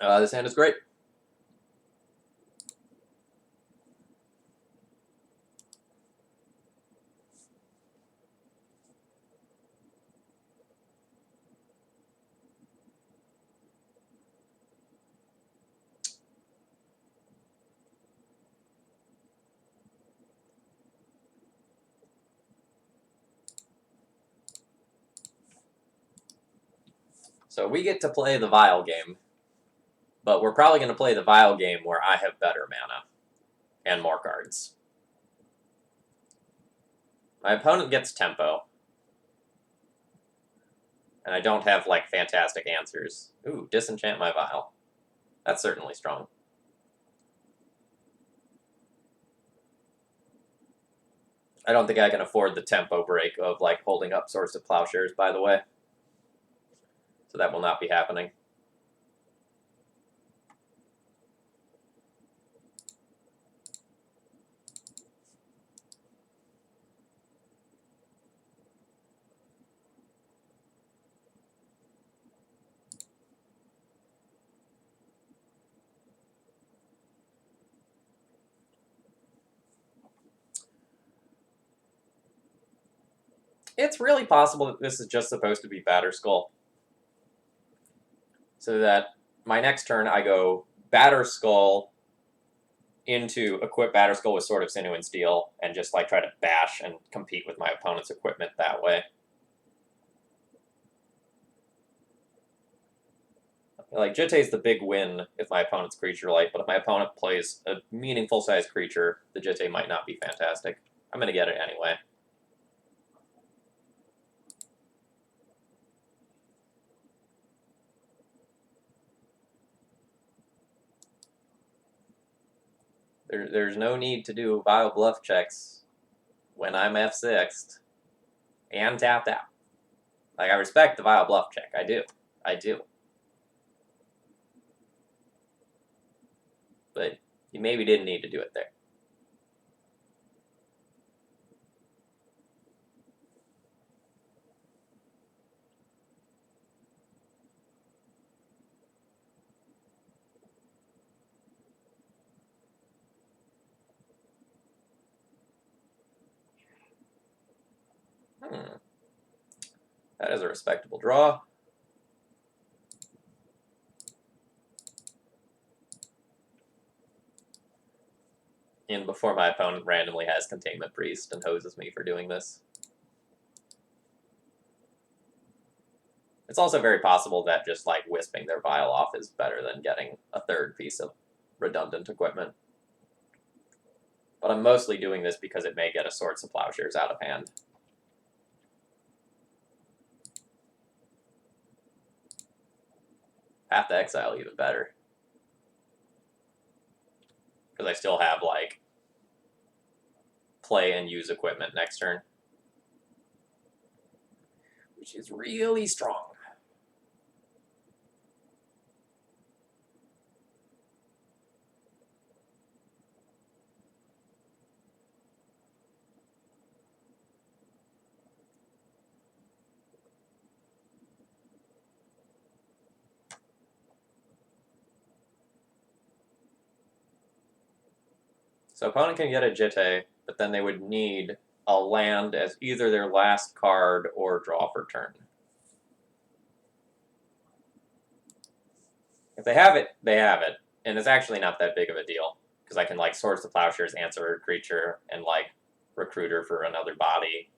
S1: This hand is great. So we get to play the Vial game, but we're probably going to play the Vial game where I have better mana and more cards. My opponent gets tempo, and I don't have, like, fantastic answers. Ooh, disenchant my Vial. That's certainly strong. I don't think I can afford the tempo break of, like, holding up Swords to Plowshares, by the way. So that will not be happening. It's really possible that this is just supposed to be Batterskull. So that my next turn I go Batterskull into equip Batterskull with Sword of Sinew and Steel, and just like try to bash and compete with my opponent's equipment that way. Like, Jitte's the big win if my opponent's creature light, but if my opponent plays a meaningful sized creature, the Jitte might not be fantastic. I'm going to get it anyway. There's no need to do Vile Bluff checks when I'm F6'd and tapped out. Like, I respect the Vile Bluff check. I do. I do. But you maybe didn't need to do it there. That is a respectable draw. And before my opponent randomly has Containment Priest and hoses me for doing this. It's also very possible that just, like, wisping their Vial off is better than getting a third piece of redundant equipment. But I'm mostly doing this because it may get a Swords to Plowshares out of hand. Have to exile even better. Because I still have, like, play and use equipment next turn. Which is really strong. So opponent can get a Jitte, but then they would need a land as either their last card or draw for turn. If they have it, they have it. And it's actually not that big of a deal. Because I can, like, Swords to Plowshares, answer creature, and, like, Recruiter for another body.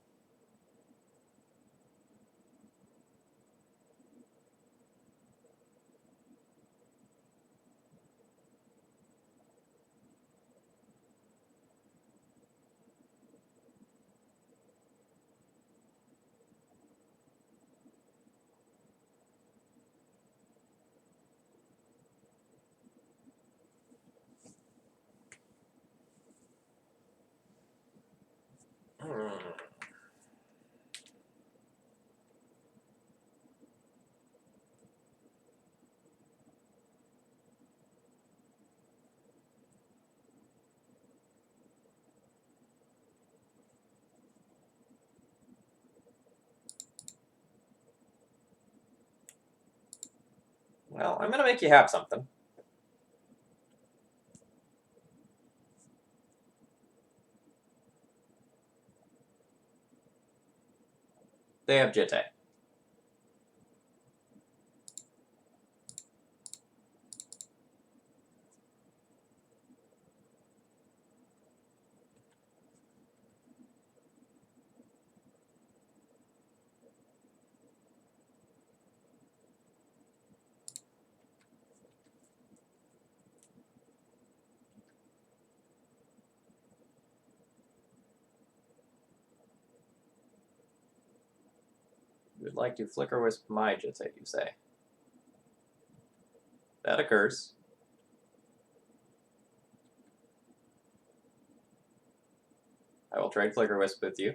S1: Well, I'm going to make you have something. They have Jitte. You would like to Flicker Wisp my Jitte, you say. That occurs. I will trade Flicker Wisp with you.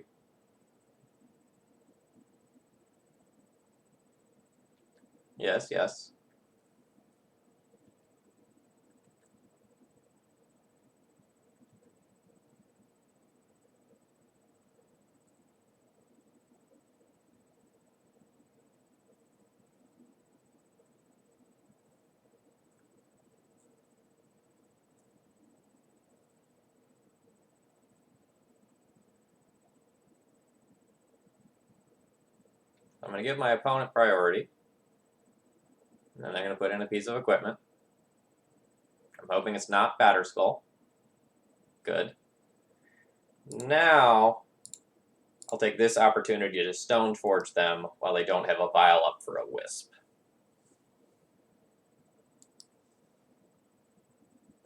S1: Yes, yes. I'm going to give my opponent priority. And then I'm going to put in a piece of equipment. I'm hoping it's not Batterskull. Good. Now, I'll take this opportunity to Stoneforge them while they don't have a Vial up for a Wisp.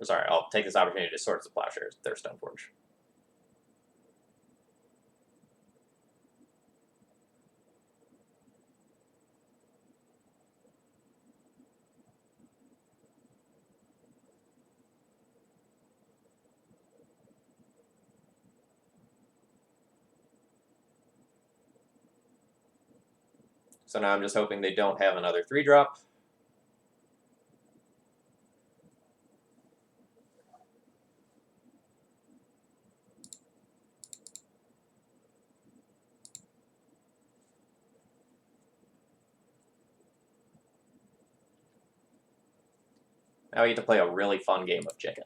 S1: Sorry, I'll take this opportunity to Swords to Plowshares, their Stoneforge. So now I'm just hoping they don't have another 3-drop. Now we get to play a really fun game of chicken.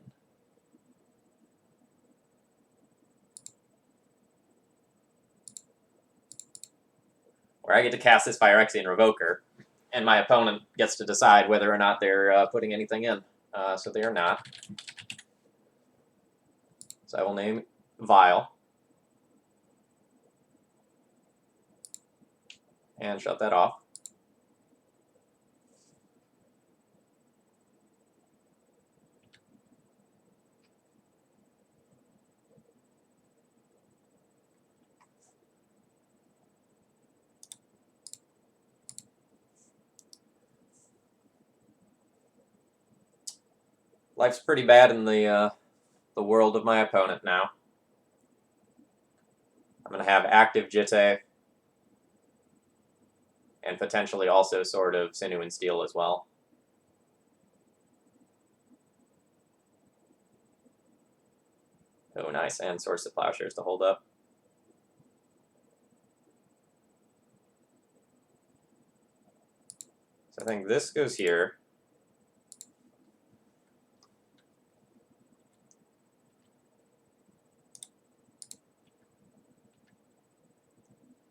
S1: Where I get to cast this Phyrexian Revoker, and my opponent gets to decide whether or not they're putting anything in. So they are not. So I will name Vial. And shut that off. Life's pretty bad in the world of my opponent now. I'm going to have active Jitte, and potentially also sort of Sinew and Steel as well. Oh, nice, and Swords to Plowshares to hold up. So I think this goes here.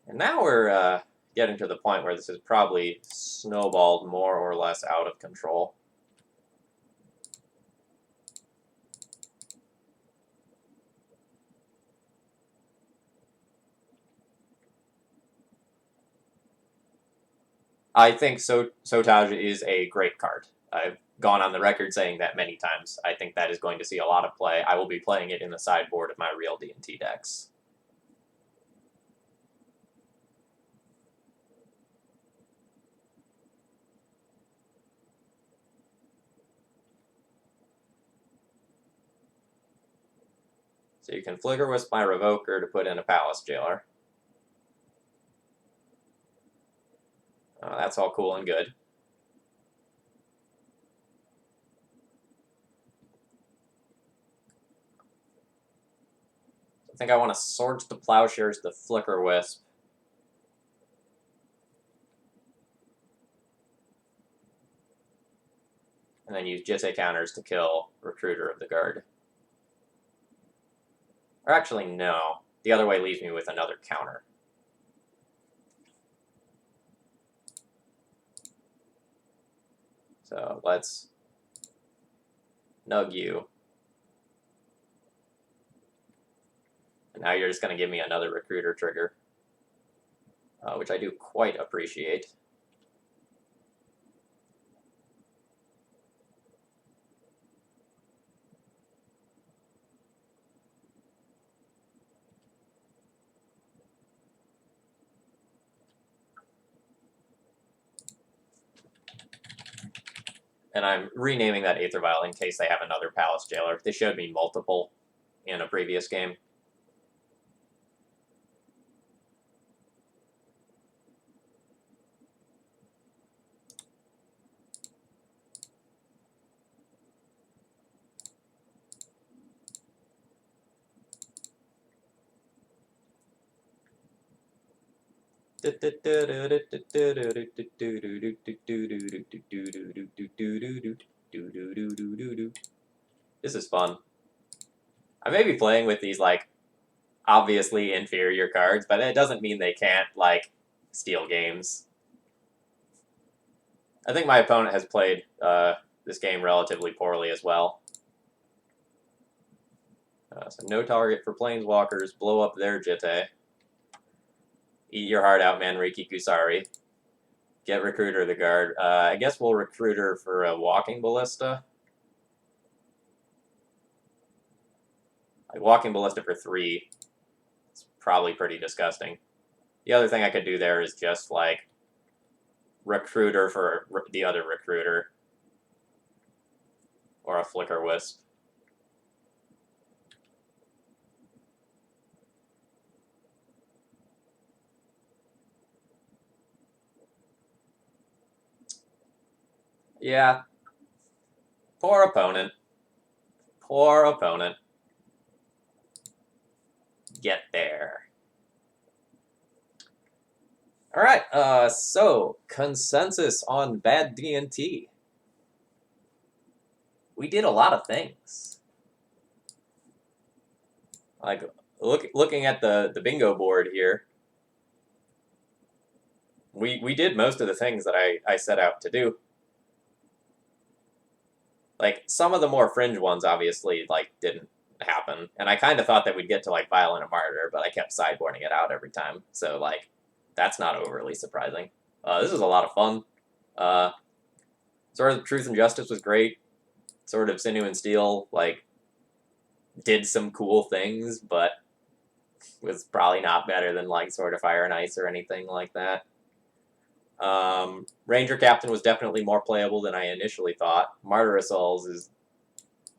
S1: And now we're getting to the point where this is probably snowballed more or less out of control. I think Sotage is a great card. I've gone on the record saying that many times. I think that is going to see a lot of play. I will be playing it in the sideboard of my real D&T decks. So you can Flicker Wisp my Revoker to put in a Palace Jailer. That's all cool and good. I think I want to Swords to Plowshares the Flicker Wisp. And then use Jitte counters to kill Recruiter of the Guard. Or actually, no. The other way leaves me with another counter. So let's nug you. And now you're just going to give me another Recruiter trigger, which I do quite appreciate. And I'm renaming that Aether Vial in case they have another Palace Jailer. They showed me multiple in a previous game. This is fun. I may be playing with these, like, obviously inferior cards, but it doesn't mean they can't, like, steal games. I think my opponent has played this game relatively poorly as well. So no target for Planeswalkers, blow up their Jitte. Eat your heart out, Manriki Kusari. Get Recruiter of the Guard. I guess we'll Recruiter for a Walking Ballista. Like, Walking Ballista for 3. It's probably pretty disgusting. The other thing I could do there is just, like, Recruiter for the other Recruiter. Or a Flicker Wisp. Yeah. Poor opponent. Poor opponent. Get there. Alright, so, consensus on bad D&T. We did a lot of things. Like, looking at the bingo board here, we did most of the things that I set out to do. Like, some of the more fringe ones, obviously, like, didn't happen. And I kind of thought that we'd get to, like, Violent Martyr, but I kept sideboarding it out every time. So, like, that's not overly surprising. This was a lot of fun. Sort of Truth and Justice was great. Sort of Sinew and Steel, like, did some cool things, but was probably not better than, like, Sword of Fire and Ice or anything like that. Ranger Captain was definitely more playable than I initially thought. Martyr of Souls is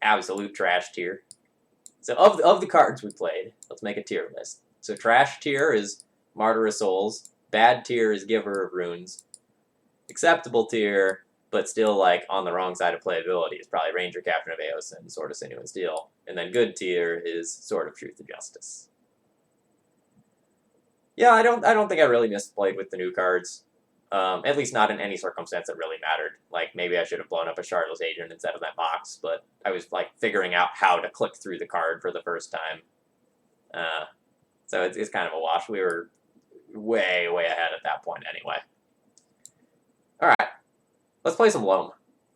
S1: absolute trash tier. So of the cards we played, let's make a tier list. So trash tier is Martyr of Souls. Bad tier is Giver of Runes. Acceptable tier, but still, like, on the wrong side of playability, is probably Ranger Captain of Eos and Sword of Sinew and Steel. And then good tier is Sword of Truth and Justice. Yeah, I don't think I really misplayed with the new cards. At least not in any circumstance that really mattered. Like, maybe I should have blown up a Shardless Agent instead of that box, but I was, like, figuring out how to click through the card for the first time. So it's kind of a wash. We were way, way ahead at that point anyway. All right, let's play some Loam.